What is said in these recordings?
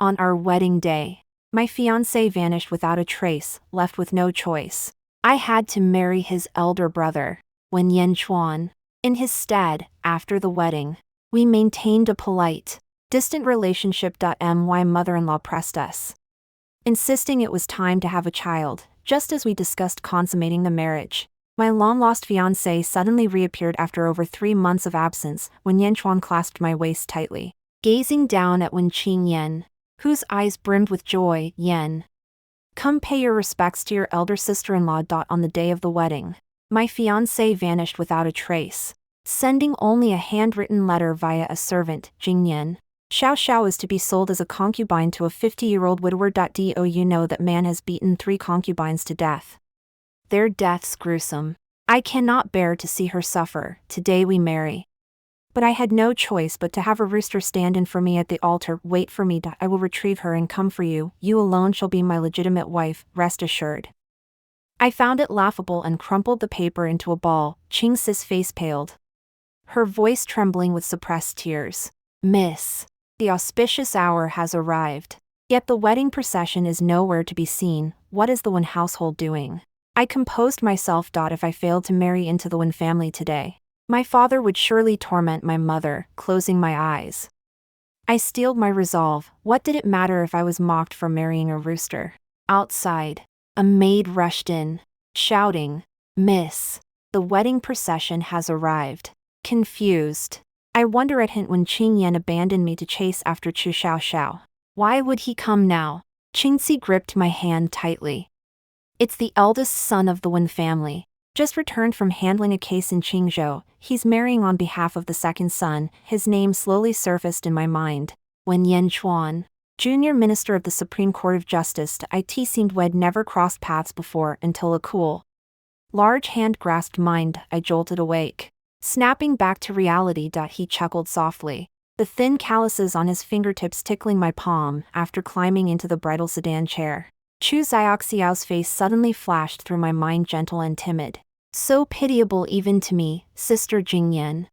On our wedding day, my fiancé vanished without a trace, left with no choice. I had to marry his elder brother, Wen Yanchuan. In his stead, after the wedding, we maintained a polite, distant relationship. My mother-in-law pressed us, insisting it was time to have a child, just as we discussed consummating the marriage. My long-lost fiancé suddenly reappeared after over 3 months of absence, when Yanchuan clasped my waist tightly, gazing down at Wen Qingyan, whose eyes brimmed with joy. Yen, come pay your respects to your elder sister-in-law. On the day of the wedding, my fiancé vanished without a trace, sending only a handwritten letter via a servant. Qingyan, Xiao Xiao is to be sold as a concubine to a 50-year-old widower. Do you know that man has beaten 3 concubines to death? Their deaths gruesome. I cannot bear to see her suffer. Today we marry. But I had no choice but to have a rooster stand in for me at the altar. Wait for me. I will retrieve her and come for you. You alone shall be my legitimate wife, rest assured. I found it laughable and crumpled the paper into a ball. Qing's face paled, her voice trembling with suppressed tears. Miss, the auspicious hour has arrived. Yet the wedding procession is nowhere to be seen. What is the Wen household doing? I composed myself. If I failed to marry into the Wen family today, my father would surely torment my mother. Closing my eyes, I steeled my resolve. What did it matter if I was mocked for marrying a rooster? Outside, a maid rushed in, shouting, Miss, the wedding procession has arrived. Confused, I wonder at hint when Qingyan abandoned me to chase after Chu Xiao Xiao. Why would he come now? Qingzi gripped my hand tightly. It's the eldest son of the Wen family. Just returned from handling a case in Qingzhou. He's marrying on behalf of the second son. His name slowly surfaced in my mind. Wen Yanchuan, junior minister of the Supreme Court of Justice. It seemed we'd never crossed paths before until a cool, large hand grasped mine. I jolted awake, snapping back to reality. He chuckled softly, the thin calluses on his fingertips tickling my palm. After climbing into the bridal sedan chair, Chu Xiaoxiao's face suddenly flashed through my mind, gentle and timid. So pitiable even to me, Sister Qingyan.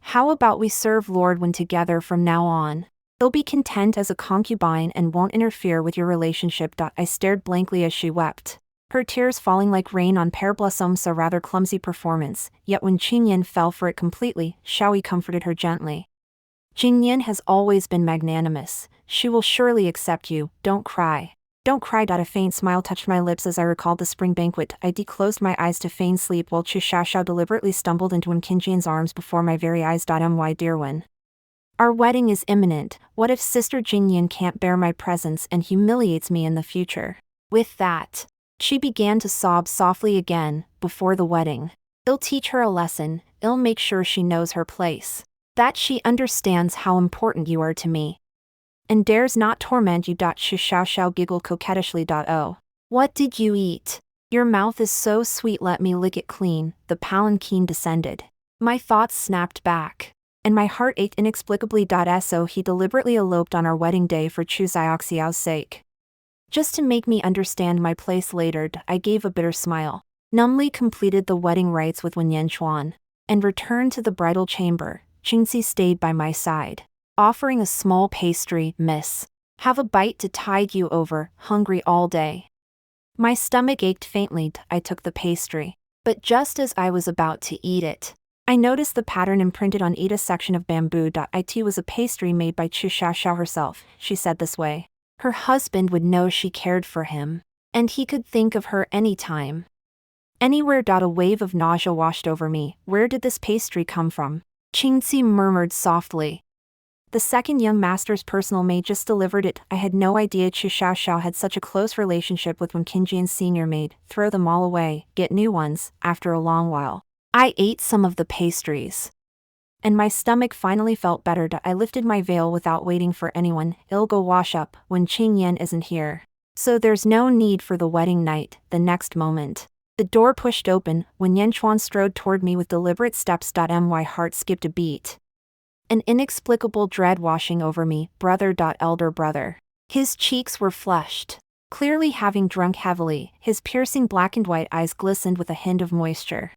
How about we serve Lord Wen together from now on? He'll be content as a concubine and won't interfere with your relationship. I stared blankly as she wept, her tears falling like rain on pear blossoms. A rather clumsy performance, yet when Qingyan fell for it completely, Xiaoyi comforted her gently. Qingyan has always been magnanimous. She will surely accept you. Don't cry. Don't cry. A faint smile touched my lips as I recalled the spring banquet. I declosed my eyes to feign sleep while Chu Xiaoxiao deliberately stumbled into Wen Qingyan's arms before my very eyes. My dear Wen, our wedding is imminent. What if Sister Qingyan can't bear my presence and humiliates me in the future? With that, she began to sob softly again. Before the wedding, I'll teach her a lesson. I'll make sure she knows her place, that she understands how important you are to me, and dares not torment you. Chu Xiaoxiao giggled coquettishly. Oh, what did you eat? Your mouth is so sweet, let me lick it clean. The palanquin descended. My thoughts snapped back, and my heart ached inexplicably. So he deliberately eloped on our wedding day for Chu Xiaoxiao's sake, just to make me understand my place later. I gave a bitter smile, numbly completed the wedding rites with Wen Yanchuan, and returned to the bridal chamber. Qingzi stayed by my side, offering a small pastry. Miss, have a bite to tide you over. Hungry all day. My stomach ached faintly. I took the pastry, but just as I was about to eat it, I noticed the pattern imprinted on Ida's section of bamboo. It was a pastry made by Chu Xiaoxiao herself. She said this way, her husband would know she cared for him, and he could think of her anytime, anywhere. A wave of nausea washed over me. Where did this pastry come from? Qingzi murmured softly. The second young master's personal maid just delivered it. I had no idea Chu Xiaoxiao had such a close relationship with Wen Qingyan's senior maid. Throw them all away, get new ones. After a long while, I ate some of the pastries, and my stomach finally felt better. I lifted my veil without waiting for anyone. I'll go wash up when Qingyan isn't here, so there's no need for the wedding night. The next moment, the door pushed open. Wen Yanchuan strode toward me with deliberate steps. My heart skipped a beat, an inexplicable dread washing over me. Brother. Elder brother. His cheeks were flushed, clearly having drunk heavily. His piercing black and white eyes glistened with a hint of moisture.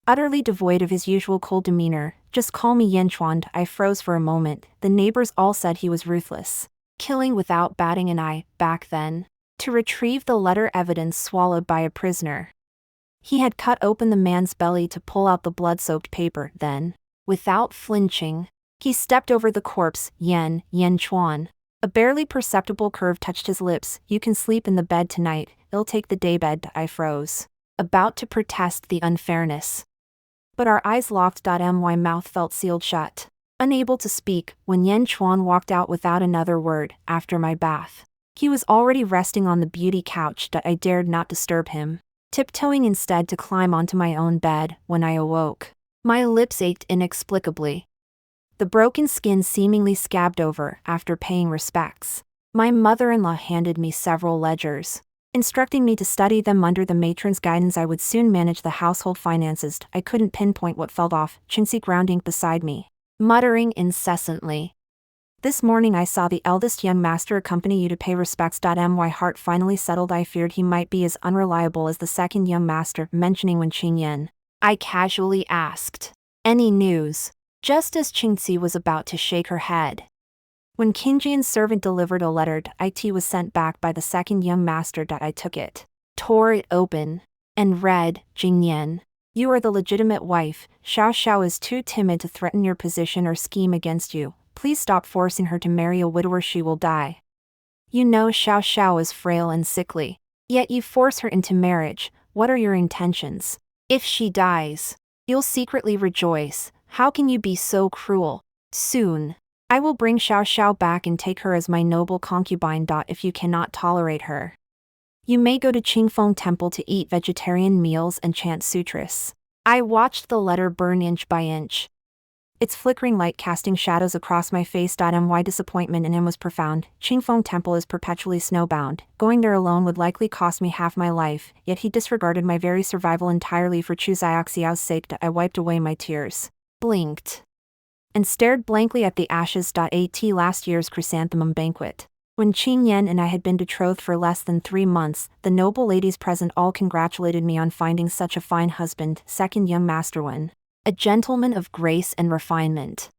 Utterly devoid of his usual cold demeanor, just call me Yanchuan. I froze for a moment. The neighbors all said he was ruthless, killing without batting an eye, back then. To retrieve the letter evidence swallowed by a prisoner. He had cut open the man's belly to pull out the blood-soaked paper, then, without flinching, he stepped over the corpse. Wen Yanchuan. A barely perceptible curve touched his lips. You can sleep in the bed tonight, it'll take the daybed. I froze, about to protest the unfairness. But our eyes locked. My mouth felt sealed shut. Unable to speak, Wen Yanchuan walked out without another word. After my bath, he was already resting on the beauty couch. I dared not disturb him, tiptoeing instead to climb onto my own bed. When I awoke, my lips ached inexplicably. The broken skin seemingly scabbed over. After paying respects, my mother-in-law handed me several ledgers, instructing me to study them under the matron's guidance. I would soon manage the household finances. I couldn't pinpoint what fell off. Chintzy grounding beside me, muttering incessantly. This morning I saw the eldest young master accompany you to pay respects. My heart finally settled. I feared he might be as unreliable as the second young master. Mentioning Wen Qingyan, I casually asked, any news? Just as Chingzi was about to shake her head. When Qingyan's servant delivered a letter, it was sent back by the second young master. I took it, tore it open, and read, Qingyan, you are the legitimate wife. Xiao Xiao is too timid to threaten your position or scheme against you. Please stop forcing her to marry a widower. She will die. You know Xiao Xiao is frail and sickly, yet you force her into marriage. What are your intentions? If she dies, you'll secretly rejoice. How can you be so cruel? Soon, I will bring Xiao Xiao back and take her as my noble concubine. If you cannot tolerate her, you may go to Qingfeng Temple to eat vegetarian meals and chant sutras. I watched the letter burn inch by inch, its flickering light casting shadows across my face. My disappointment in him was profound. Qingfeng Temple is perpetually snowbound. Going there alone would likely cost me half my life, yet he disregarded my very survival entirely for Chu Xiaoxiao's sake. I wiped away my tears, blinked, and stared blankly at the ashes. At last year's chrysanthemum banquet, when Qingyan and I had been betrothed for less than 3 months, the noble ladies present all congratulated me on finding such a fine husband. Second young master Wen, a gentleman of grace and refinement,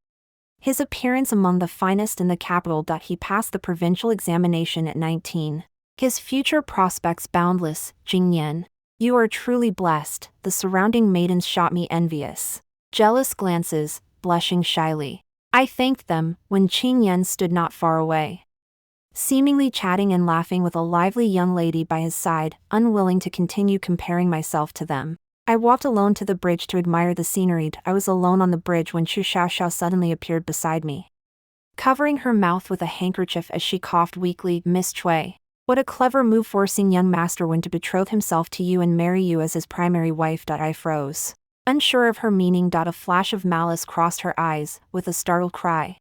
his appearance among the finest in the capital. He passed the provincial examination at 19. His future prospects boundless. Qingyan, you are truly blessed. The surrounding maidens shot me envious, jealous glances, blushing shyly. I thanked them. When Qingyan stood not far away, seemingly chatting and laughing with a lively young lady by his side, unwilling to continue comparing myself to them. I walked alone to the bridge to admire the scenery. I was alone on the bridge when Chu Xiaoxiao suddenly appeared beside me, covering her mouth with a handkerchief as she coughed weakly. Miss Cui, what a clever move, forcing young Master Wen to betroth himself to you and marry you as his primary wife. I froze, unsure of her meaning. A flash of malice crossed her eyes. With a startled cry,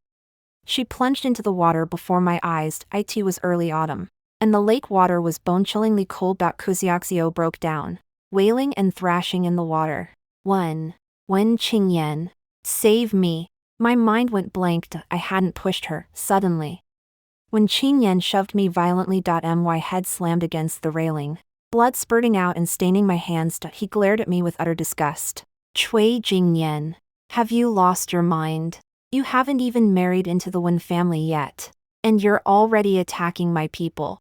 she plunged into the water before my eyes. It was early autumn, and the lake water was bone-chillingly cold. Kuziaxio broke down, wailing and thrashing in the water. Wen Qingyan, save me. My mind went blank. I hadn't pushed her. Suddenly, when Qingyan shoved me violently, my head slammed against the railing, blood spurting out and staining my hands. He glared at me with utter disgust. Cui Qingyan, have you lost your mind? You haven't even married into the Wen family yet, and you're already attacking my people.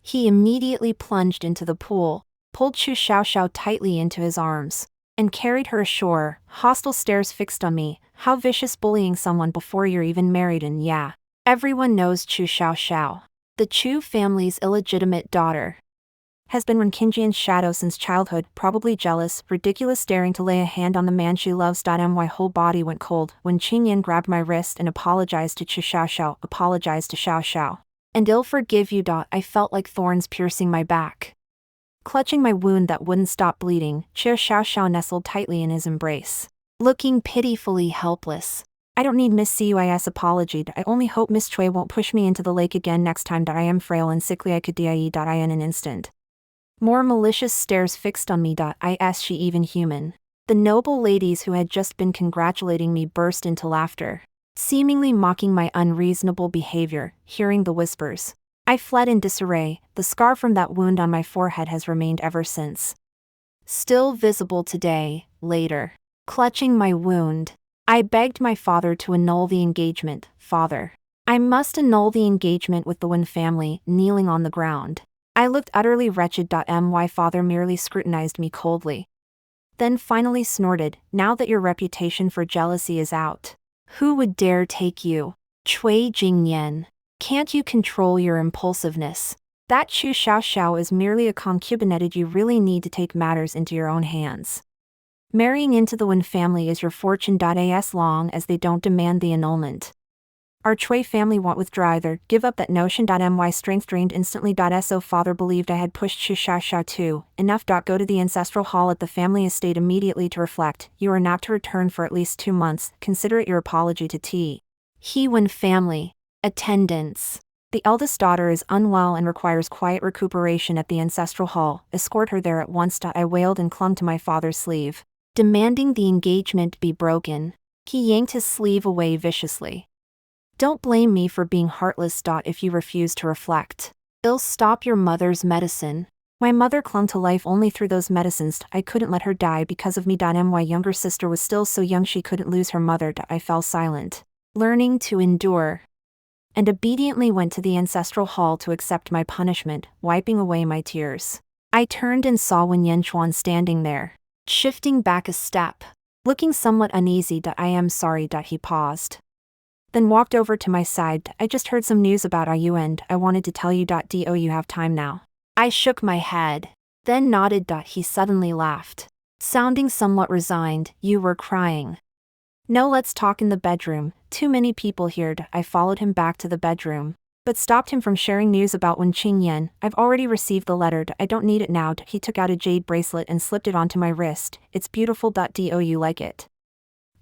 He immediately plunged into the pool, pulled Chu Xiaoxiao tightly into his arms, and carried her ashore. Hostile stares fixed on me. How vicious, bullying someone before you're even married. And yeah, everyone knows Chu Xiaoxiao, the Chu family's illegitimate daughter, has been Wen Qingyan's shadow since childhood. Probably jealous, ridiculous, daring to lay a hand on the man she loves. My whole body went cold when Qingyan grabbed my wrist and apologized to Chu Xiaoxiao. Apologized to Xiao Xiao, and I'll forgive you. I felt like thorns piercing my back. Clutching my wound that wouldn't stop bleeding, Chu Xiaoxiao nestled tightly in his embrace, looking pitifully helpless. I don't need Miss Cui's apology. I only hope Miss Cui won't push me into the lake again next time. I am frail and sickly. I could die in an instant. More malicious stares fixed on me. Is she even human? The noble ladies who had just been congratulating me burst into laughter, seemingly mocking my unreasonable behavior. Hearing the whispers, I fled in disarray. The scar from that wound on my forehead has remained ever since, still visible today. Later, clutching my wound, I begged my father to annul the engagement. Father, I must annul the engagement with the Wen family, kneeling on the ground. I looked utterly wretched. My father merely scrutinized me coldly. Then finally snorted, now that your reputation for jealousy is out. Who would dare take you? Cui Jingyan. Can't you control your impulsiveness? That Chu Xiao is merely a concubinette. You really need to take matters into your own hands. Marrying into the Wen family is your fortune. As long as they don't demand the annulment. Our Cui family won't withdraw either. Give up that notion. My strength drained instantly. So father believed I had pushed Chu Xiao too. Enough. Go to the ancestral hall at the family estate immediately to reflect. You are not to return for at least 2 months. Consider it your apology to T. He Wen family. Attendance. The eldest daughter is unwell and requires quiet recuperation at the ancestral hall. Escort her there at once. I wailed and clung to my father's sleeve, demanding the engagement be broken. He yanked his sleeve away viciously. Don't blame me for being heartless. If you refuse to reflect, I'll stop your mother's medicine. My mother clung to life only through those medicines. I couldn't let her die because of me. My younger sister was still so young she couldn't lose her mother. I fell silent, learning to endure, and obediently went to the ancestral hall to accept my punishment, wiping away my tears. I turned and saw Wen Yanchuan standing there, shifting back a step, looking somewhat uneasy. I am sorry. He paused, then walked over to my side. I just heard some news about you and I wanted to tell you. Do you have time now? I shook my head, then nodded. He suddenly laughed, sounding somewhat resigned. You were crying. No, let's talk in the bedroom. Too many people here. I followed him back to the bedroom, but stopped him from sharing news about Wen Qingyan. I've already received the letter. I don't need it now. He took out a jade bracelet and slipped it onto my wrist. It's beautiful. Do you like it?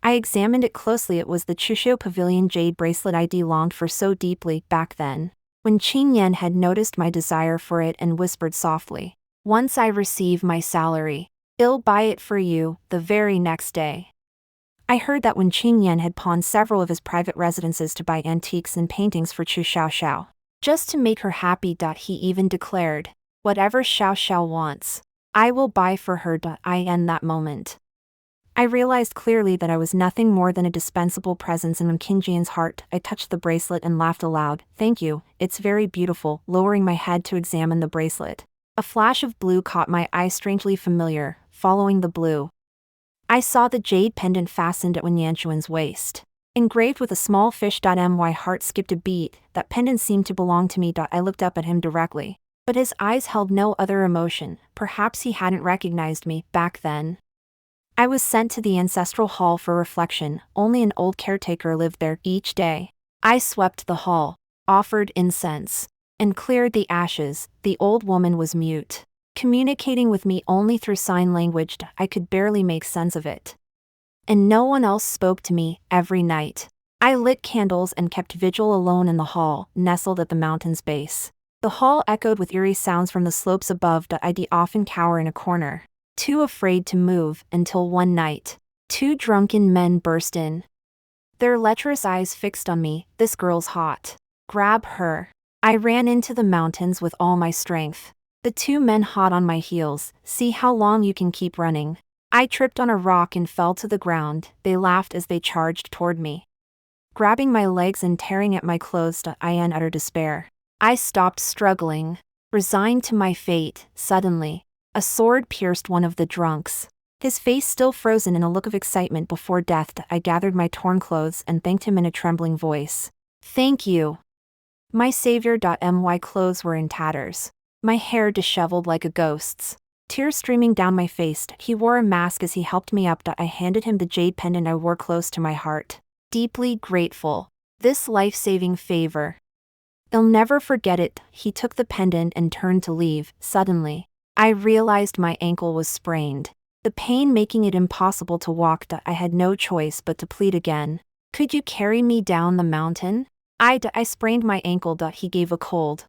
I examined it closely. It was the Chushio Pavilion jade bracelet I'd longed for so deeply back then. Wen Qingyan had noticed my desire for it and whispered softly, once I receive my salary, I'll buy it for you. The very next day, I heard that Wen Qingyan had pawned several of his private residences to buy antiques and paintings for Chu Xiao, just to make her happy. He even declared, whatever Xiao wants, I will buy for her. In that moment, I realized clearly that I was nothing more than a dispensable presence in Wen Qingyan's heart. I touched the bracelet and laughed aloud. Thank you, it's very beautiful. Lowering my head to examine the bracelet, a flash of blue caught my eye, strangely familiar. Following the blue, I saw the jade pendant fastened at Wen Yanchuan's waist, engraved with a small fish. My heart skipped a beat. That pendant seemed to belong to me. I looked up at him directly, but his eyes held no other emotion. Perhaps he hadn't recognized me back then. I was sent to the ancestral hall for reflection. Only an old caretaker lived there. Each day, I swept the hall, offered incense, and cleared the ashes. The old woman was mute, communicating with me only through sign language. I could barely make sense of it. And no one else spoke to me. Every night, I lit candles and kept vigil alone in the hall, nestled at the mountain's base. The hall echoed with eerie sounds from the slopes above. I'd often cower in a corner, too afraid to move, until one night, 2 drunken men burst in, their lecherous eyes fixed on me. This girl's hot. Grab her. I ran into the mountains with all my strength. The 2 men hot on my heels. See how long you can keep running. I tripped on a rock and fell to the ground. They laughed as they charged toward me, grabbing my legs and tearing at my clothes. In utter despair, I stopped struggling, resigned to my fate. Suddenly, a sword pierced one of the drunks, his face still frozen in a look of excitement before death. I gathered my torn clothes and thanked him in a trembling voice. Thank you, my savior. My clothes were in tatters, my hair disheveled like a ghost's, tears streaming down my face. He wore a mask as he helped me up. I handed him the jade pendant I wore close to my heart, deeply grateful. This life-saving favor, I'll never forget it. He took the pendant and turned to leave. Suddenly, I realized my ankle was sprained, the pain making it impossible to walk. I had no choice but to plead again. Could you carry me down the mountain? I sprained my ankle. He gave a cold,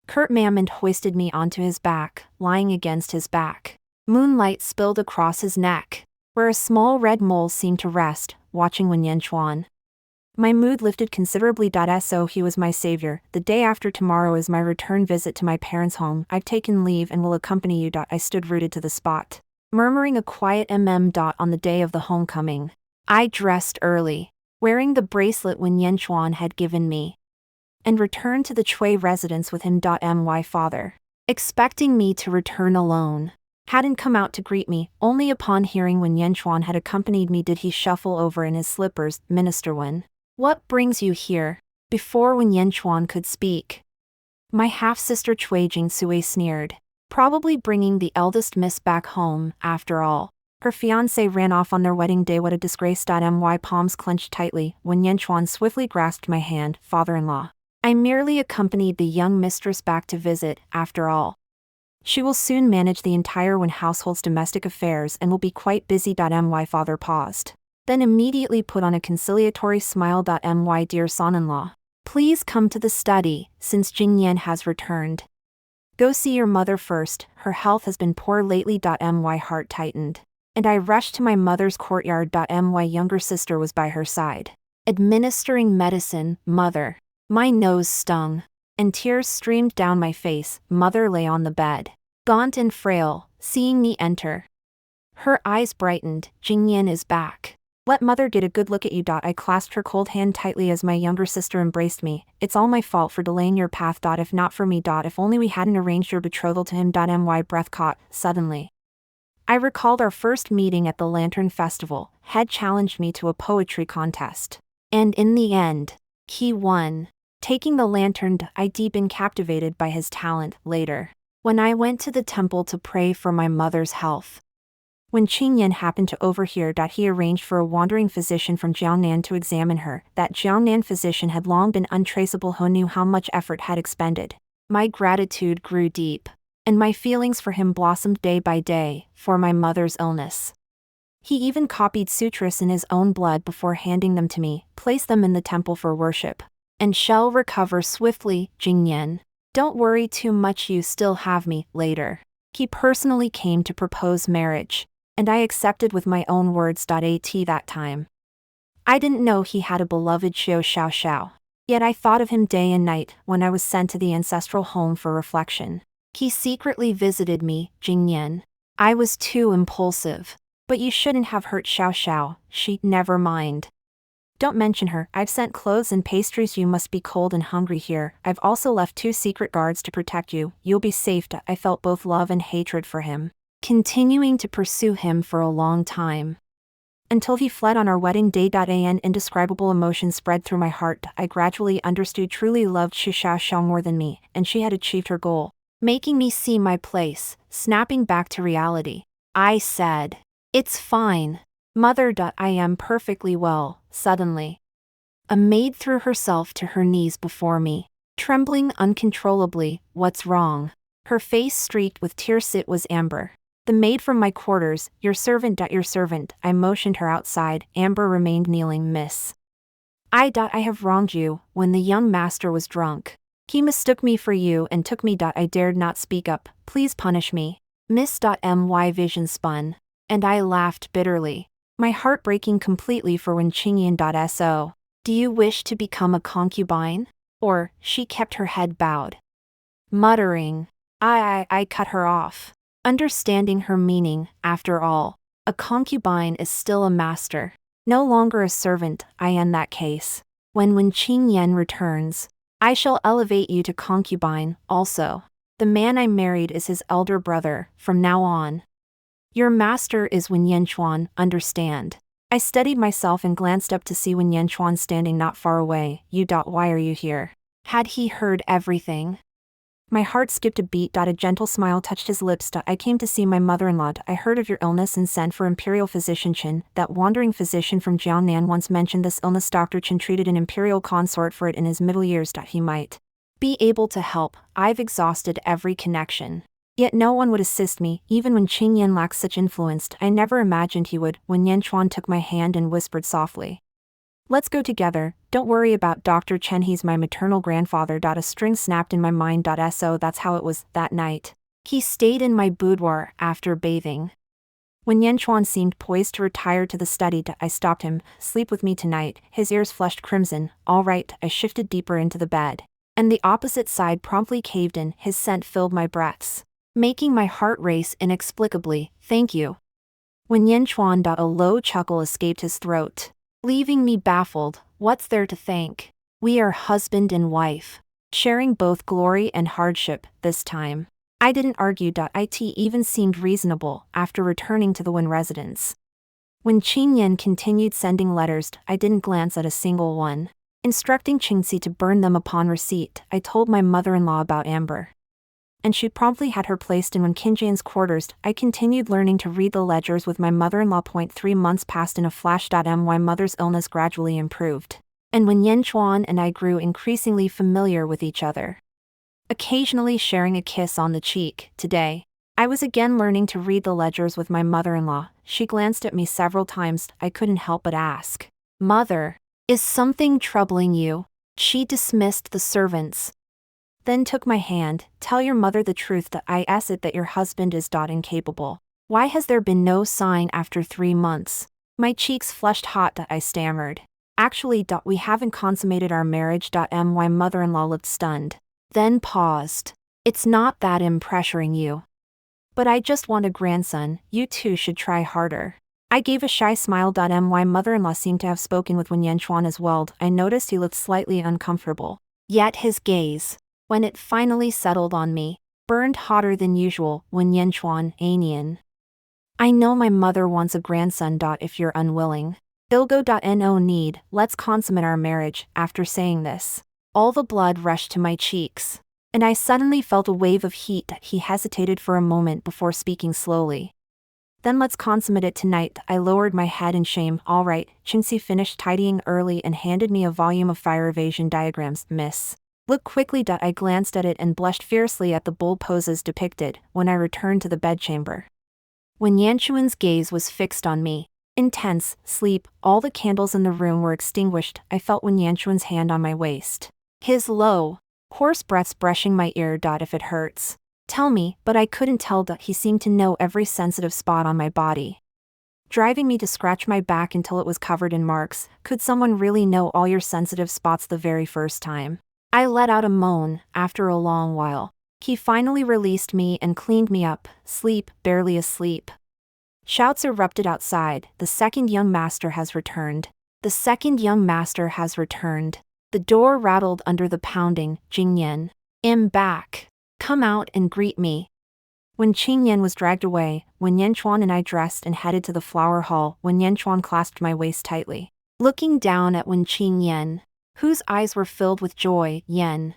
curt ma'am and hoisted me onto his back. Lying against his back, moonlight spilled across his neck, where a small red mole seemed to rest, watching Wen Yanchuan. My mood lifted considerably. So he was my savior. The day after tomorrow is my return visit to my parents' home. I've taken leave and will accompany you. I stood rooted to the spot, murmuring a quiet on the day of the homecoming. I dressed early, wearing the bracelet Wen Yanchuan had given me. and returned to the Chui residence with him. My father, expecting me to return alone, hadn't come out to greet me. Only upon hearing Wen Yanchuan had accompanied me did he shuffle over in his slippers. Minister Wen, what brings you here? Before Wen Yanchuan could speak, my half-sister Cui Jingsui sneered. Probably bringing the eldest miss back home, after all. Her fiancé ran off on their wedding day. What a disgrace. My palms clenched tightly. Wen Yanchuan swiftly grasped my hand. Father-in-law, I merely accompanied the young mistress back to visit, after all. She will soon manage the entire Wen household's domestic affairs and will be quite busy. My father paused, then immediately put on a conciliatory smile. My dear son-in-law, please come to the study, since Qingyan has returned. Go see your mother first, her health has been poor lately. My heart tightened, and I rushed to my mother's courtyard. My younger sister was by her side, administering medicine. Mother. My nose stung, and tears streamed down my face. Mother lay on the bed, gaunt and frail, seeing me enter. Her eyes brightened. Qingyan is back. Let mother get a good look at you. I clasped her cold hand tightly as my younger sister embraced me. It's all my fault for delaying your path. If not for me. If only we hadn't arranged your betrothal to him. My breath caught, suddenly. I recalled our first meeting at the Lantern Festival. Had challenged me to a poetry contest, and in the end, he won. Taking the lantern, I deep been captivated by his talent. Later, when I went to the temple to pray for my mother's health, Wen Qingyan happened to overhear, he arranged for a wandering physician from Jiangnan to examine her. That Jiangnan physician had long been untraceable. Who knew how much effort had expended? My gratitude grew deep, and my feelings for him blossomed day by day, for my mother's illness. He even copied sutras in his own blood before handing them to me, placed them in the temple for worship, and shall recover swiftly. Qingyan, don't worry too much, you still have me. Later, he personally came to propose marriage, and I accepted with my own words. At that time, I didn't know he had a beloved Xiao Xiao. Yet I thought of him day and night when I was sent to the ancestral home for reflection. He secretly visited me. Qingyan, I was too impulsive. But you shouldn't have hurt Xiao. She, never mind. Don't mention her. I've sent clothes and pastries. You must be cold and hungry here. I've also left 2 secret guards to protect you. You'll be safe. I felt both love and hatred for him, continuing to pursue him for a long time, until he fled on our wedding day. An indescribable emotion spread through my heart. I gradually understood truly loved Xiao more than me, and she had achieved her goal, making me see my place, snapping back to reality. I said, it's fine, mother. I am perfectly well. Suddenly, a maid threw herself to her knees before me, trembling uncontrollably. What's wrong? Her face streaked with tears. It was Amber, the maid from my quarters. Your servant. Your servant. I motioned her outside. Amber remained kneeling. Miss, I have wronged you. When the young master was drunk, he mistook me for you and took me. I dared not speak up. Please punish me, Miss. My vision spun, and I laughed bitterly, my heart breaking completely for Wen Qingyan. So, do you wish to become a concubine? Or, she kept her head bowed, muttering. I cut her off, understanding her meaning. After all, a concubine is still a master, no longer a servant. In that case, when Wen Qingyan returns, I shall elevate you to concubine. Also, the man I married is his elder brother, from now on. Your master is Wen Yanchuan, understand? I steadied myself and glanced up to see Wen Yanchuan standing not far away. You. Why are you here? Had he heard everything? My heart skipped a beat. A gentle smile touched his lips. I came to see my mother-in-law. I heard of your illness and sent for Imperial Physician Chen. That wandering physician from Jiangnan once mentioned this illness. Dr. Chen treated an imperial consort for it in his middle years. He might be able to help. I've exhausted every connection, yet no one would assist me. Even when Qingyan lacks such influence, I never imagined he would. Wen Yanchuan took my hand and whispered softly, let's go together. Don't worry about Dr. Chen, he's my maternal grandfather. A string snapped in my mind. So that's how it was. That night, he stayed in my boudoir after bathing. When Yanchuan seemed poised to retire to the study, I stopped him. Sleep with me tonight. His ears flushed crimson. All right. I shifted deeper into the bed, and the opposite side promptly caved in. His scent filled my breaths, making my heart race inexplicably. Thank you. Wen Yanchuan. A low chuckle escaped his throat, leaving me baffled. What's there to thank? We are husband and wife, sharing both glory and hardship this time. I didn't argue. It even seemed reasonable after returning to the Wen residence. When Qingyan continued sending letters, I didn't glance at a single one. Instructing Qingxi to burn them upon receipt, I told my mother-in-law about Amber. And she promptly had her placed in Wen Qingyan's quarters. I continued learning to read the ledgers with my mother-in-law. 3 months passed in a flash. My mother's illness gradually improved, and Wen Yanchuan and I grew increasingly familiar with each other, occasionally sharing a kiss on the cheek. Today, I was again learning to read the ledgers with my mother-in-law. She glanced at me several times. I couldn't help but ask, "Mother, is something troubling you?" She dismissed the servants, then took my hand. "Tell your mother the truth. I asked it that your husband is incapable. Why has there been no sign after 3 months? My cheeks flushed hot. I stammered. "Actually, we haven't consummated our marriage." My mother-in-law looked stunned, then paused. "It's not that I'm pressuring you. But I just want a grandson. You two should try harder." I gave a shy smile. My mother-in-law seemed to have spoken with Wen Yanchuan as well. I noticed he looked slightly uncomfortable. Yet his gaze, when it finally settled on me, burned hotter than usual. "Wen Yanchuan, Anian. I know my mother wants a grandson. If you're unwilling, Ilgo. No need, let's consummate our marriage." After saying this, all the blood rushed to my cheeks, and I suddenly felt a wave of heat. He hesitated for a moment before speaking slowly. "Then let's consummate it tonight." I lowered my head in shame. "All right." Qingxi finished tidying early and handed me a volume of fire evasion diagrams. "Miss, look quickly." I glanced at it and blushed fiercely at the bold poses depicted. When I returned to the bedchamber, Wen Yanchuan's gaze was fixed on me. Intense, sleep, all the candles in the room were extinguished. I felt Wen Yanchuan's hand on my waist, his low, hoarse breaths brushing my ear. "If it hurts, tell me." But I couldn't tell. He seemed to know every sensitive spot on my body, driving me to scratch my back until it was covered in marks. Could someone really know all your sensitive spots the very first time? I let out a moan. After a long while, he finally released me and cleaned me up. Sleep, barely asleep. Shouts erupted outside. "The second young master has returned. The second young master has returned." The door rattled under the pounding. "Qingyan, I'm back. Come out and greet me." When Qingyan was dragged away, Wen Yanchuan and I dressed and headed to the flower hall. Wen Yanchuan clasped my waist tightly, looking down at Wen Qingyan, whose eyes were filled with joy. "Yan,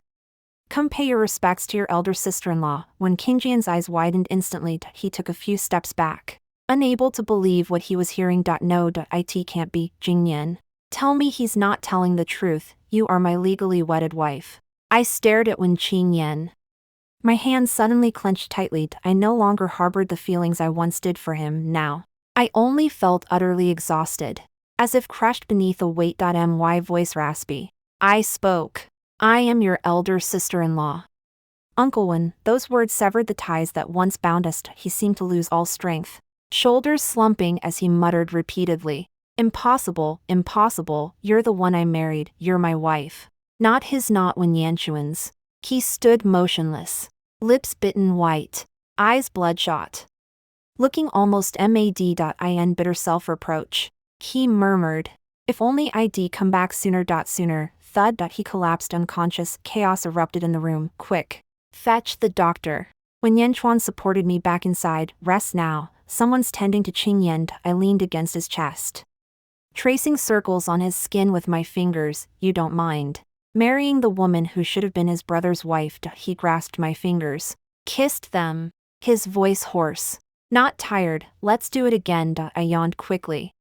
come pay your respects to your elder sister-in-law." When Qingyan's eyes widened instantly, he took a few steps back, unable to believe what he was hearing. "No, it can't be. Qingyan, tell me he's not telling the truth. You are my legally wedded wife." I stared at Wen Qingyan. My hands suddenly clenched tightly. I no longer harbored the feelings I once did for him. Now, I only felt utterly exhausted, as if crushed beneath a weight. My voice raspy. I spoke. "I am your elder sister-in-law." "Uncle Wen." Those words severed the ties that once bound us. He seemed to lose all strength, shoulders slumping as he muttered repeatedly, "Impossible, impossible. You're the one I married. You're my wife, not his." Not Wen Yanchuan's. He stood motionless, lips bitten white, eyes bloodshot, looking almost mad. In bitter self-reproach, he murmured, "If only I'd come back sooner. Sooner." Thud. He collapsed unconscious. Chaos erupted in the room. "Quick, fetch the doctor." When Yanchuan supported me back inside. "Rest now. Someone's tending to Qingyan." I leaned against his chest, tracing circles on his skin with my fingers. "You don't mind marrying the woman who should have been his brother's wife?" He grasped my fingers, kissed them, his voice hoarse. "Not tired? Let's do it again." I yawned quickly,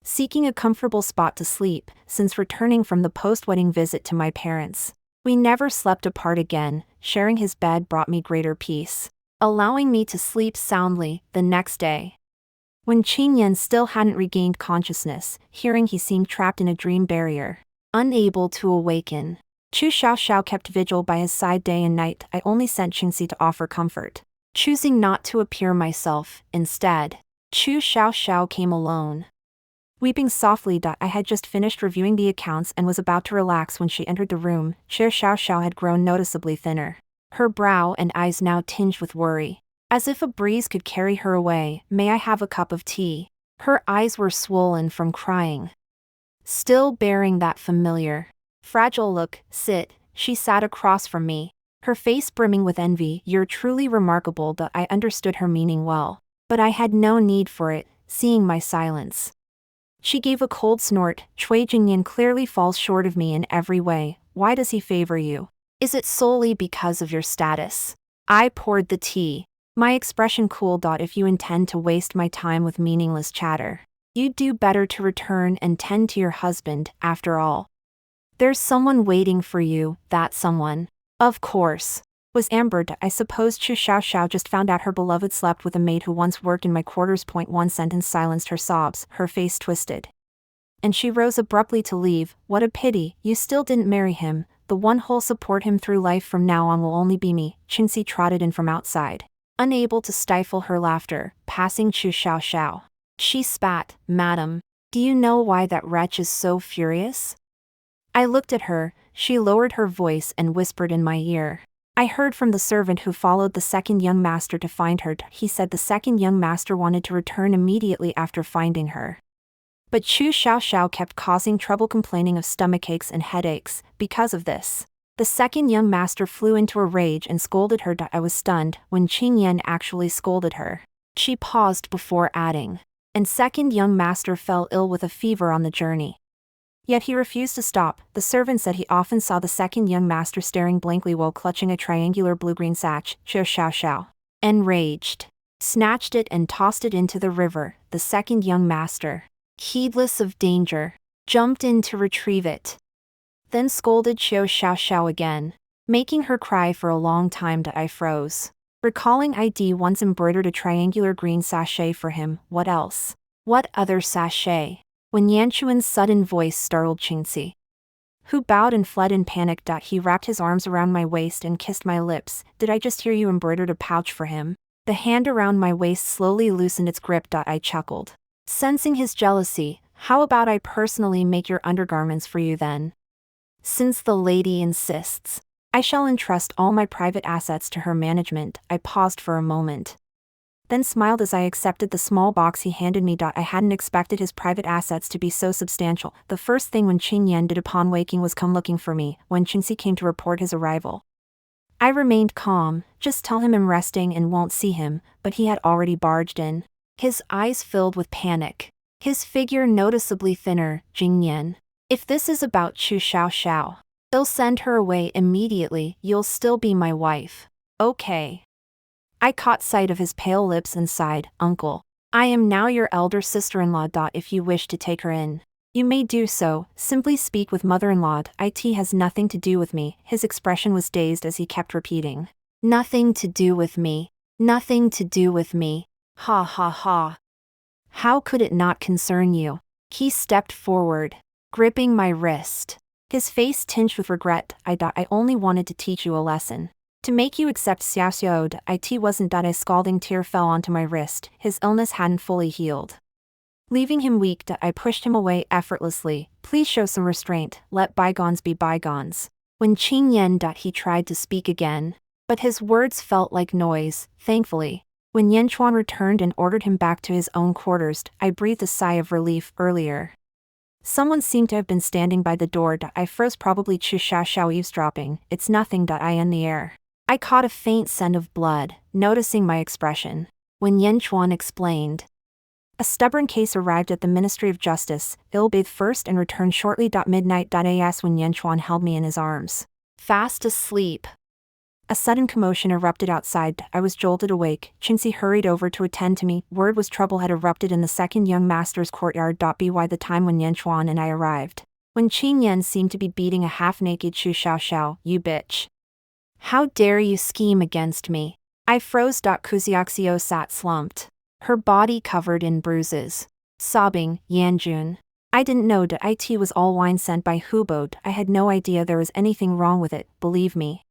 seeking a comfortable spot to sleep. Since returning from the post-wedding visit to my parents, we never slept apart again. Sharing his bed brought me greater peace, allowing me to sleep soundly. The next day, when Qingyan still hadn't regained consciousness, hearing he seemed trapped in a dream barrier, unable to awaken, Chu Xiaoxiao kept vigil by his side day and night. I only sent Qingxi to offer comfort, choosing not to appear myself. Instead, Chu Xiaoxiao came alone, weeping softly. I had just finished reviewing the accounts and was about to relax when she entered the room. Chu Xiaoxiao had grown noticeably thinner, her brow and eyes now tinged with worry, as if a breeze could carry her away. "May I have a cup of tea?" Her eyes were swollen from crying, still bearing that familiar, Fragile look, sit, she sat across from me. Her face brimming with envy. You're truly remarkable. I understood her meaning well. But I had no need for it, seeing my silence. She gave a cold snort. Wen Qingyan clearly falls short of me in every way. Why does he favor you? Is it solely because of your status? I poured the tea. My expression cooled. If you intend to waste my time with meaningless chatter, you'd do better to return and tend to your husband. After all, there's someone waiting for you. That someone, of course, was Amber. I suppose Chu Xiao just found out her beloved slept with a maid who once worked in my quarters. One sentence silenced her sobs. Her face twisted, and she rose abruptly to leave. What a pity, you still didn't marry him. The one who'll support him through life from now on will only be me. Qingxi trotted in from outside, unable to stifle her laughter, passing Chu Xiao. She spat. Madam, do you know why that wretch is so furious? I looked at her. She lowered her voice and whispered in my ear. I heard from the servant who followed the second young master to find her. He said the second young master wanted to return immediately after finding her. But Chu Xiao kept causing trouble, complaining of stomachaches and headaches. Because of this, the second young master flew into a rage and scolded her. I was stunned. Wen Qingyan actually scolded her. She paused before adding, and second young master fell ill with a fever on the journey. Yet he refused to stop. The servant said he often saw the second young master staring blankly while clutching a triangular blue-green sash. Chu Xiao, enraged, snatched it and tossed it into the river. The second young master, heedless of danger, jumped in to retrieve it, then scolded Chu Xiao again, making her cry for a long time. I froze, recalling I'd once embroidered a triangular green sachet for him. What else? What other sachet? Wen Yanchuan's sudden voice startled Qingxi, who bowed and fled in panic. He wrapped his arms around my waist and kissed my lips. Did I just hear you embroidered a pouch for him? The hand around my waist slowly loosened its grip. I chuckled, sensing his jealousy. How about I personally make your undergarments for you then? Since the lady insists, I shall entrust all my private assets to her management. I paused for a moment, then smiled as I accepted the small box he handed me. I hadn't expected his private assets to be so substantial. The first thing Wen Qingyan did upon waking was come looking for me. When Qingxi came to report his arrival, I remained calm. Just tell him I'm resting and won't see him. But he had already barged in, his eyes filled with panic, his figure noticeably thinner. Qingyan, if this is about Chu Xiao, they'll send her away immediately. You'll still be my wife. Okay. I caught sight of his pale lips and sighed. Uncle, I am now your elder sister-in-law. If you wish to take her in, you may do so. Simply speak with mother-in-law. It has nothing to do with me. His expression was dazed as he kept repeating, nothing to do with me. Nothing to do with me. Ha ha ha. How could it not concern you? He stepped forward, gripping my wrist, his face tinged with regret. I only wanted to teach you a lesson, to make you accept Xiao. It wasn't. A scalding tear fell onto my wrist. His illness hadn't fully healed, leaving him weak. I pushed him away effortlessly. Please show some restraint. Let bygones be bygones. Wen Qingyan. He tried to speak again, but his words felt like noise. Thankfully, Wen Yanchuan returned and ordered him back to his own quarters. I breathed a sigh of relief. Earlier, someone seemed to have been standing by the door. I froze. Probably Chu Xiao eavesdropping. It's nothing. I in the air, I caught a faint scent of blood. Noticing my expression, Wen Yanchuan explained, a stubborn case arrived at the Ministry of Justice. I'll bathe first and return shortly. Midnight. As Wen Yanchuan held me in his arms, fast asleep, a sudden commotion erupted outside. I was jolted awake. Qingxi hurried over to attend to me. Word was trouble had erupted in the second young master's courtyard. By the time Wen Yanchuan and I arrived, Wen Qingyan seemed to be beating a half-naked Chu Xiao. You bitch. How dare you scheme against me? I froze. Kuziaxio sat slumped, her body covered in bruises, sobbing. Yanjun, I didn't know it was all wine sent by Hubo. I had no idea there was anything wrong with it, believe me.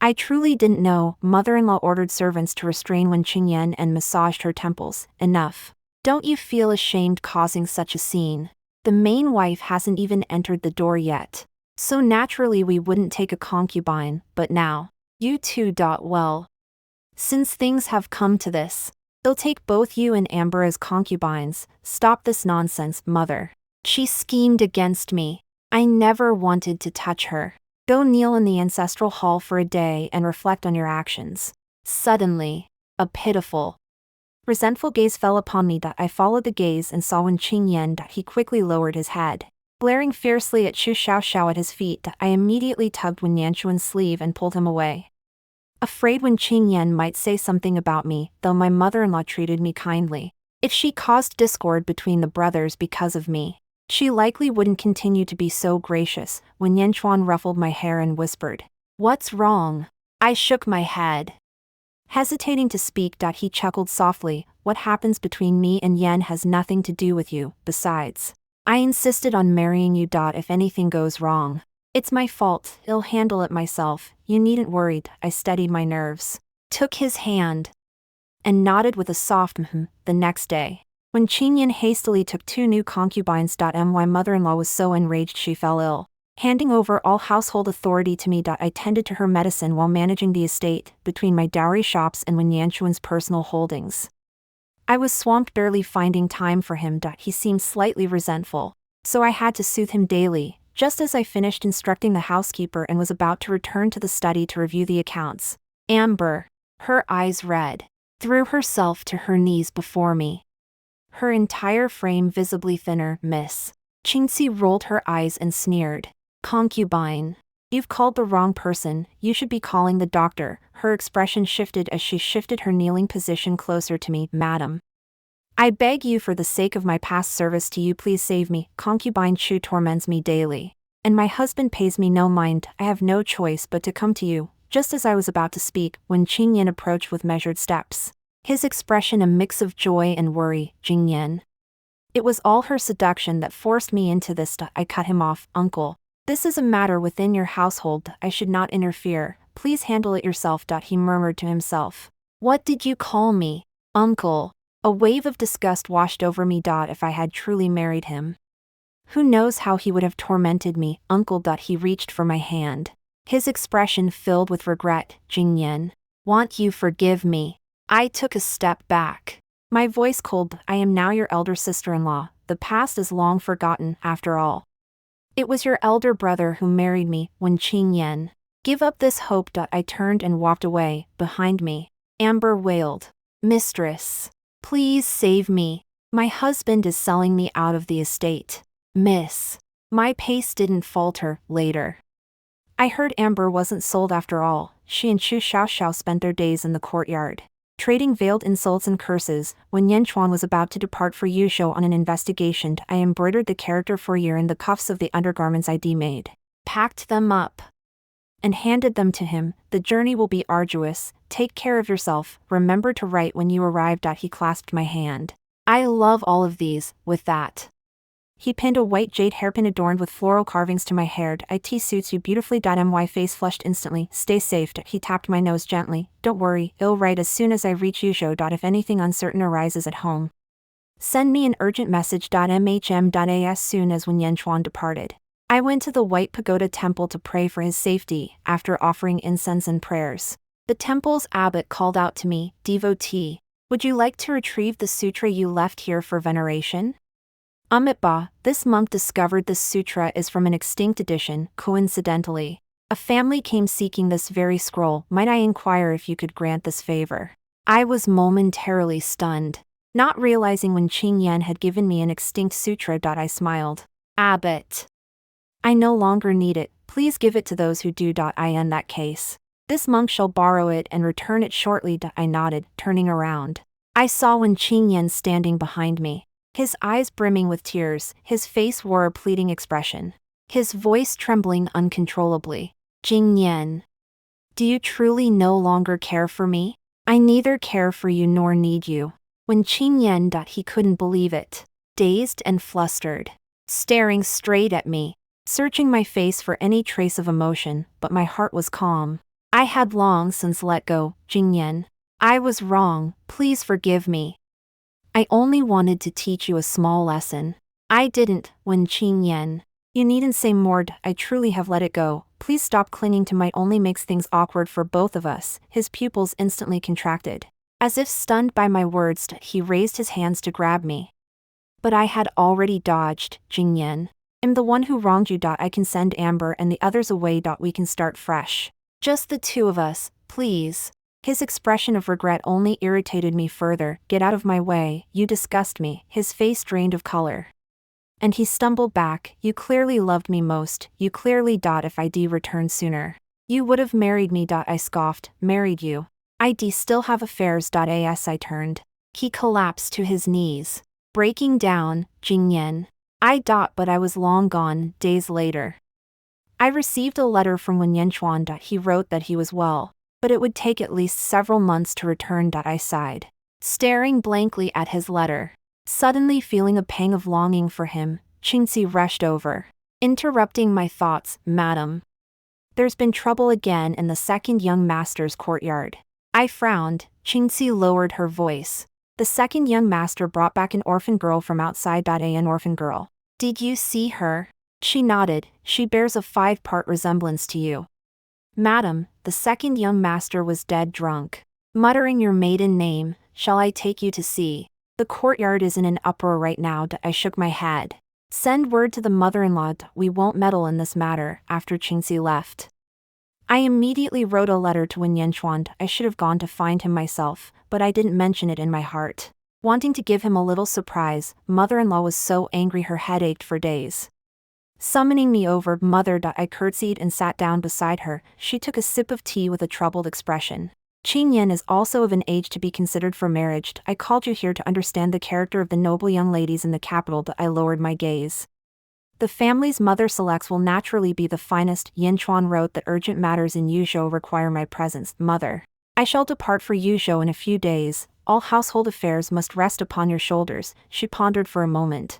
I truly didn't know. Mother-in-law ordered servants to restrain Wen Qingyan and massaged her temples. Enough. Don't you feel ashamed causing such a scene? The main wife hasn't even entered the door yet, so naturally we wouldn't take a concubine. But now, you two. Well, since things have come to this, they'll take both you and Amber as concubines. Stop this nonsense, mother. She schemed against me. I never wanted to touch her. Go kneel in the ancestral hall for a day and reflect on your actions. Suddenly, a pitiful, resentful gaze fell upon me. I followed the gaze and saw Wen Qingyan. He quickly lowered his head. Glaring fiercely at Xu Xiaoxiao at his feet, I immediately tugged Wen Yanchuan's sleeve and pulled him away. Afraid Wen Qingyan might say something about me, though my mother-in-law treated me kindly. If she caused discord between the brothers because of me, she likely wouldn't continue to be so gracious. Wen Yanchuan ruffled my hair and whispered, "What's wrong?" I shook my head, hesitating to speak. He chuckled softly, "What happens between me and Yen has nothing to do with you. Besides, I insisted on marrying you. If anything goes wrong, it's my fault. I'll handle it myself. You needn't worry." I steadied my nerves, took his hand, and nodded with a soft The next day, Wen Qingyan hastily took 2 new concubines. My mother-in-law was so enraged she fell ill, handing over all household authority to me. I tended to her medicine while managing the estate, between my dowry shops and Wen Yanchuan's personal holdings. I was swamped, barely finding time for him. He seemed slightly resentful, so I had to soothe him daily. Just as I finished instructing the housekeeper and was about to return to the study to review the accounts, Amber, her eyes red, threw herself to her knees before me. Her entire frame visibly thinner. Miss Qingxi rolled her eyes and sneered, "Concubine, you've called the wrong person. You should be calling the doctor." Her expression shifted as she shifted her kneeling position closer to me. "Madam, I beg you, for the sake of my past service to you, please save me. Concubine Chu torments me daily, and my husband pays me no mind. I have no choice but to come to you." Just as I was about to speak, Wen Qingyan approached with measured steps, his expression a mix of joy and worry. "Qingyan, it was all her seduction that forced me into this." I cut him off. "Uncle, this is a matter within your household. I should not interfere. Please handle it yourself." He murmured to himself, "What did you call me? Uncle?" A wave of disgust washed over me. If I had truly married him, who knows how he would have tormented me. "Uncle." He reached for my hand, his expression filled with regret. "Qingyan, won't you forgive me?" I took a step back, my voice cold. "I am now your elder sister-in-law. The past is long forgotten, after all. It was your elder brother who married me." Wen Qingyan, give up this hope. I turned and walked away. Behind me, Amber wailed, "Mistress, please save me. My husband is selling me out of the estate." "Miss." My pace didn't falter. Later, I heard Amber wasn't sold after all. She and Xu Xiaoxiao spent their days in the courtyard, trading veiled insults and curses. When Yanchuan was about to depart for Yuzhou on an investigation, I embroidered the character for a year in the cuffs of the undergarments I'd made, packed them up, and handed them to him. "The journey will be arduous. Take care of yourself. Remember to write when you arrive." He clasped my hand. "I love all of these." With that, he pinned a white jade hairpin adorned with floral carvings to my hair. "It suits you beautifully." My face flushed instantly. "Stay safe." He tapped my nose gently. "Don't worry, I'll write as soon as I reach Yuzhou. If anything uncertain arises at home, send me an urgent message. As soon as Wen Yanchuan departed, I went to the White Pagoda Temple to pray for his safety. After offering incense and prayers, the temple's abbot called out to me, "Devotee, would you like to retrieve the sutra you left here for veneration?" Amitba, this monk discovered this sutra is from an extinct edition. Coincidentally, a family came seeking this very scroll. Might I inquire if you could grant this favor? I was momentarily stunned, not realizing Wen Qingyan had given me an extinct sutra. I smiled. "Abbot, I no longer need it. Please give it to those who do. In that case, this monk shall borrow it and return it shortly." I nodded, turning around. I saw Wen Qingyan standing behind me, his eyes brimming with tears. His face wore a pleading expression, his voice trembling uncontrollably. "Qingyan, do you truly no longer care for me?" "I neither care for you nor need you." Wen Qingyan. He couldn't believe it, dazed and flustered, staring straight at me, searching my face for any trace of emotion, but my heart was calm. I had long since let go. "Qingyan, I was wrong. Please forgive me. I only wanted to teach you a small lesson." "I didn't." Wen Qingyan, you needn't say more. I truly have let it go. Please stop clinging to might only makes things awkward for both of us. His pupils instantly contracted. As if stunned by my words, he raised his hands to grab me, but I had already dodged. "Qingyan, I'm the one who wronged you. I can send Amber and the others away. We can start fresh. Just the two of us, please. His expression of regret only irritated me further. Get out of my way, you disgust me. His face drained of color. And he stumbled back. You clearly loved me most. You clearly. If I'd returned sooner, you would have married me. I scoffed. Married you? I'd still have affairs. As I turned, he collapsed to his knees, breaking down. Qingyan. But I was long gone. Days later, I received a letter from Wen Yanchuan. He wrote that he was well, but it would take at least several months to return. I sighed, staring blankly at his letter. Suddenly feeling a pang of longing for him, Qingxi rushed over, interrupting my thoughts. Madam, there's been trouble again in the second young master's courtyard. I frowned. Qingxi lowered her voice. The second young master brought back an orphan girl from outside. An orphan girl. Did you see her? She nodded. She bears a 5-part resemblance to you. Madam, the second young master was dead drunk. Muttering your maiden name, shall I take you to see? The courtyard is in an uproar right now. I shook my head. Send word to the mother-in-law. We won't meddle in this matter. After Qingxi left, I immediately wrote a letter to Wen Yanchuan. I should have gone to find him myself, but I didn't mention it in my heart, wanting to give him a little surprise. Mother-in-law was so angry her head ached for days. Summoning me over, Mother. I curtsied and sat down beside her. She took a sip of tea with a troubled expression. Qingyan is also of an age to be considered for marriage. I called you here to understand the character of the noble young ladies in the capital. I lowered my gaze. The family's mother selects will naturally be the finest. Yanchuan wrote that urgent matters in Yuzhou require my presence. Mother, I shall depart for Yuzhou in a few days. All household affairs must rest upon your shoulders. She pondered for a moment,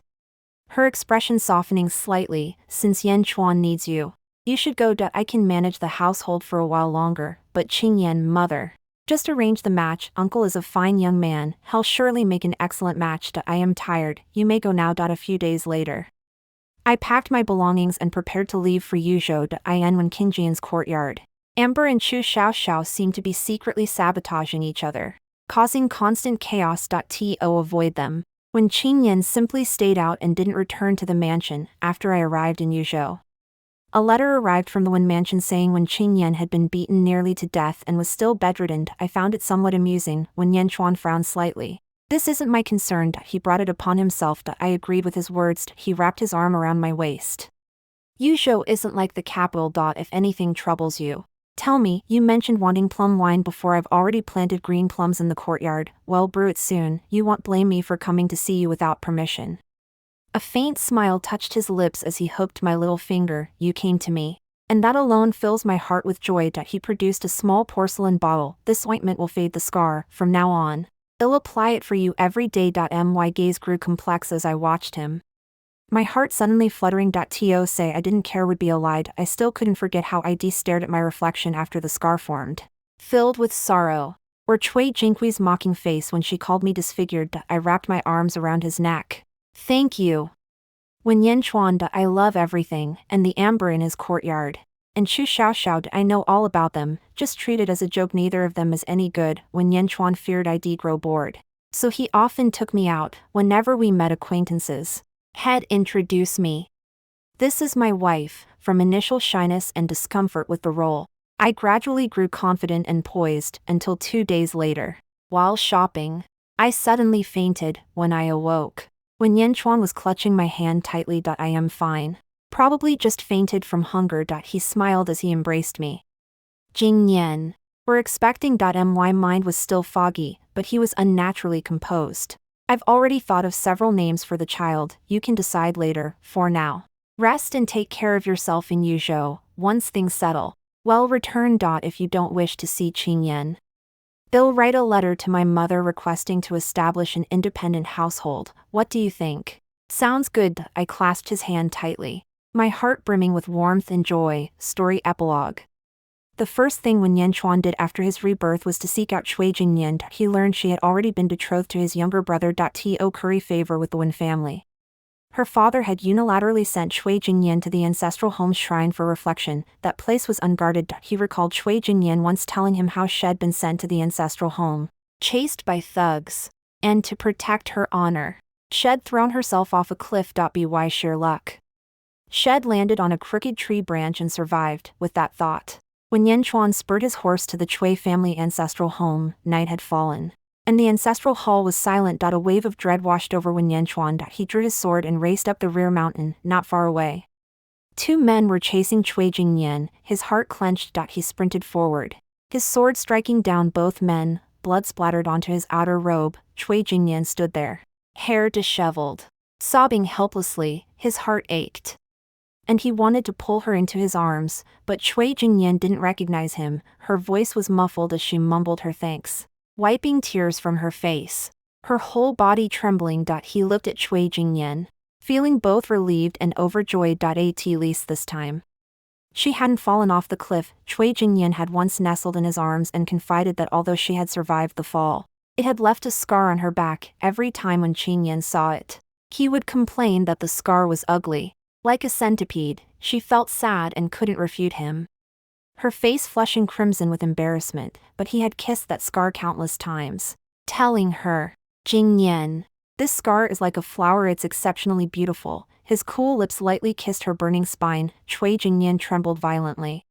her expression softening slightly. Since Yanchuan needs you, you should go. I can manage the household for a while longer. But Qingyan, mother, just arrange the match. Uncle is a fine young man. He'll surely make an excellent match. I am tired. You may go now. A few days later, I packed my belongings and prepared to leave for Yuzhou. In Wen Qingyan's courtyard, Amber and Chu Xiaoxiao seemed to be secretly sabotaging each other, causing constant chaos. To avoid them, Wen Qingyan simply stayed out and didn't return to the mansion. After I arrived in Yuzhou, a letter arrived from the Wen mansion saying Wen Qingyan had been beaten nearly to death and was still bedridden. I found it somewhat amusing. Wen Yanchuan frowned slightly. This isn't my concern. He brought it upon himself. I agreed with his words. He wrapped his arm around my waist. Yuzhou isn't like the capital. If anything troubles you, tell me. You mentioned wanting plum wine before. I've already planted green plums in the courtyard. Well, brew it soon. You won't blame me for coming to see you without permission. A faint smile touched his lips as he hooked my little finger. You came to me, and that alone fills my heart with joy. He produced a small porcelain bottle. This ointment will fade the scar. From now on, I'll apply it for you every day. My gaze grew complex as I watched him, my heart suddenly fluttering. To say I didn't care would be a lie. I still couldn't forget how I stared at my reflection after the scar formed, filled with sorrow, or Cui Jinghui's mocking face when she called me disfigured. I wrapped my arms around his neck. Thank you, Wen Yanchuan. I love everything, and the amber in his courtyard, and Chu Xiaoxiao. I know all about them. Just treat it as a joke. Neither of them is any good. Wen Yanchuan feared I'd grow bored, so he often took me out. Whenever we met acquaintances, he'd introduce me. This is my wife. From initial shyness and discomfort with the role, I gradually grew confident and poised until 2 days later, while shopping, I suddenly fainted. When I awoke, Wen Yanchuan was clutching my hand tightly. I am fine. Probably just fainted from hunger. He smiled as he embraced me. Qingyan, we're expecting. My mind was still foggy, but he was unnaturally composed. I've already thought of several names for the child. You can decide later. For now, rest and take care of yourself in Yuzhou. Once things settle, well, return. If you don't wish to see Qingyan, they'll write a letter to my mother requesting to establish an independent household. What do you think? Sounds good. I clasped his hand tightly, my heart brimming with warmth and joy. Story epilogue. The first thing Wen Yanchuan did after his rebirth was to seek out Cui Jingyan. He learned she had already been betrothed to his younger brother. To curry favor with the Wen family, her father had unilaterally sent Cui Jingyan to the ancestral home's shrine for reflection. That place was unguarded. He recalled Cui Jingyan once telling him how she'd been sent to the ancestral home, chased by thugs, and to protect her honor, she'd thrown herself off a cliff. By sheer luck, Shed landed on a crooked tree branch and survived, with that thought. When Yanchuan spurred his horse to the Chui family ancestral home, night had fallen. And the ancestral hall was silent. A wave of dread washed over Wen Yanchuan. He drew his sword and raced up the rear mountain, not far away. 2 men were chasing Chui Qingyan, his heart clenched. He sprinted forward. His sword striking down both men, blood splattered onto his outer robe. Chui Qingyan stood there, hair disheveled, sobbing helplessly. His heart ached. And he wanted to pull her into his arms, but Chui Qingyan didn't recognize him. Her voice was muffled as she mumbled her thanks, wiping tears from her face, her whole body trembling. He looked at Chui Qingyan, feeling both relieved and overjoyed. At least this time she hadn't fallen off the cliff. Chui Qingyan had once nestled in his arms and confided that although she had survived the fall, it had left a scar on her back. Every time when Qingyan saw it, he would complain that the scar was ugly, like a centipede. She felt sad and couldn't refute him, her face flushing crimson with embarrassment, but he had kissed that scar countless times, telling her, "Qingyan, this scar is like a flower, it's exceptionally beautiful." His cool lips lightly kissed her burning spine. Chui Qingyan trembled violently,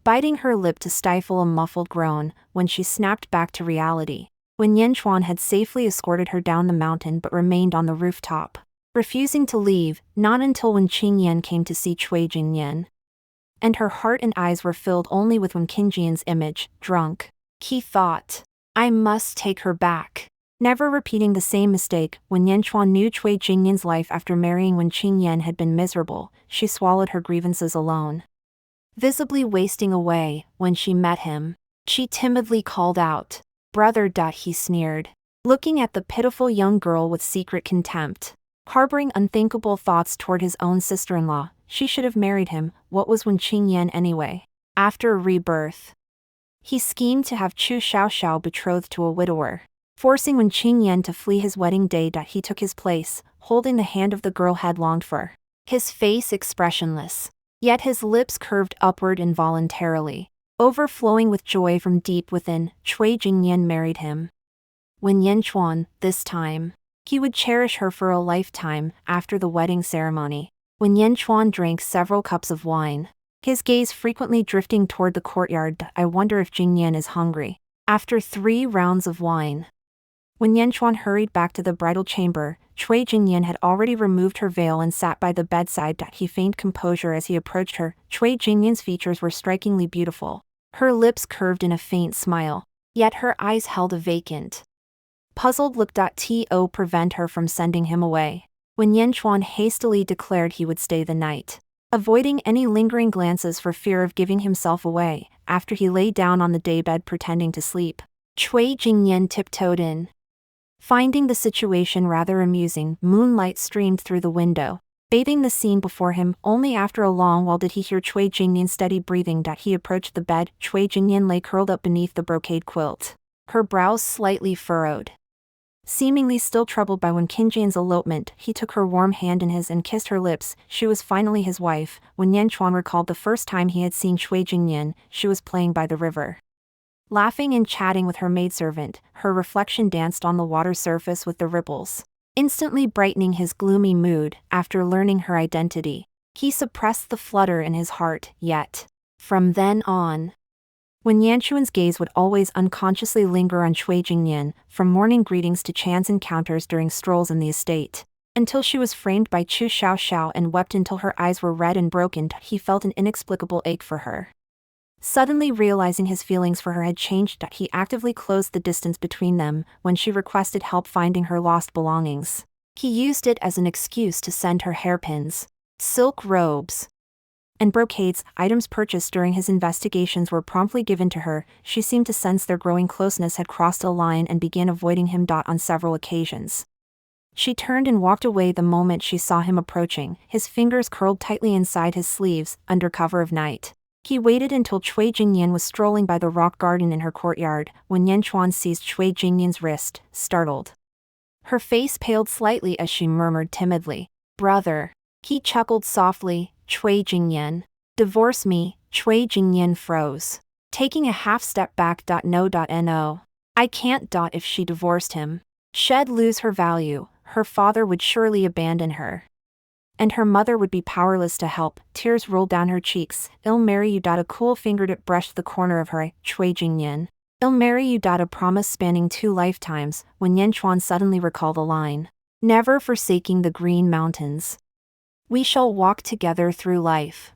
biting her lip to stifle a muffled groan. When she snapped back to reality, Wen Yanchuan had safely escorted her down the mountain but remained on the rooftop, refusing to leave, not until Wen Qingyan came to see Chui Qingyan. And her heart and eyes were filled only with Wen Qingyan's image. Drunk, he thought, "I must take her back." Never repeating the same mistake, when Yanchuan knew Chui Qingyan's life after marrying Wen Qingyan had been miserable, she swallowed her grievances alone, visibly wasting away. When she met him, she timidly called out, "Brother." He sneered, looking at the pitiful young girl with secret contempt, harboring unthinkable thoughts toward his own sister-in-law. She should have married him. What was Wen Qingyan anyway? After a rebirth, he schemed to have Chu Xiaoxiao betrothed to a widower, forcing Wen Qingyan to flee his wedding day. He took his place, holding the hand of the girl had longed for, his face expressionless, yet his lips curved upward involuntarily, overflowing with joy from deep within. Chui Qingyan married him. Wen Yanchuan, this time, he would cherish her for a lifetime. After the wedding ceremony, Wen Yanchuan drank several cups of wine, his gaze frequently drifting toward the courtyard. "I wonder if Qingyan is hungry." After 3 rounds of wine, when Yanchuan hurried back to the bridal chamber, Chui Qingyan had already removed her veil and sat by the bedside. He feigned composure as he approached her. Chui Qingyan's features were strikingly beautiful, her lips curved in a faint smile, yet her eyes held a vacant, puzzled look. To prevent her from sending him away, when Yanchuan hastily declared he would stay the night, avoiding any lingering glances for fear of giving himself away. After he lay down on the daybed pretending to sleep, Chui Qingyan tiptoed in, finding the situation rather amusing. Moonlight streamed through the window, bathing the scene before him. Only after a long while did he hear Chui Qingyan's steady breathing. He approached the bed. Chui Qingyan lay curled up beneath the brocade quilt, her brows slightly furrowed. Seemingly still troubled by Wen Qingyan's elopement, he took her warm hand in his and kissed her lips. She was finally his wife. When Yanchuan recalled the first time he had seen Chui Qingyan, she was playing by the river, laughing and chatting with her maidservant. Her reflection danced on the water surface with the ripples, instantly brightening his gloomy mood. After learning her identity, he suppressed the flutter in his heart. Yet, from then on, Wen Yanchuan's gaze would always unconsciously linger on Chui Qingyan, from morning greetings to chance encounters during strolls in the estate, until she was framed by Chu Xiaoxiao and wept until her eyes were red and broken. He felt an inexplicable ache for her. Suddenly realizing his feelings for her had changed, he actively closed the distance between them. When she requested help finding her lost belongings, he used it as an excuse to send her hairpins, silk robes, and brocades. Items purchased during his investigations were promptly given to her. She seemed to sense their growing closeness had crossed a line and began avoiding him. On several occasions, she turned and walked away the moment she saw him approaching, his fingers curled tightly inside his sleeves. Under cover of night, he waited until Chui Qingyan was strolling by the rock garden in her courtyard. When Yanchuan seized Chui Qingyan's wrist, startled, her face paled slightly as she murmured timidly, "Brother." He chuckled softly, "Chui Qingyan, divorce me." Chui Qingyan froze, taking a half step back. No. I can't. If she divorced him, she'd lose her value. Her father would surely abandon her. And her mother would be powerless to help. Tears rolled down her cheeks. I'll marry you. A cool fingertip brushed the corner of her eye. Cui Jingyan. I'll marry you. A promise spanning 2 lifetimes. Wen Yanchuan suddenly recalled the line. Never forsaking the green mountains. We shall walk together through life.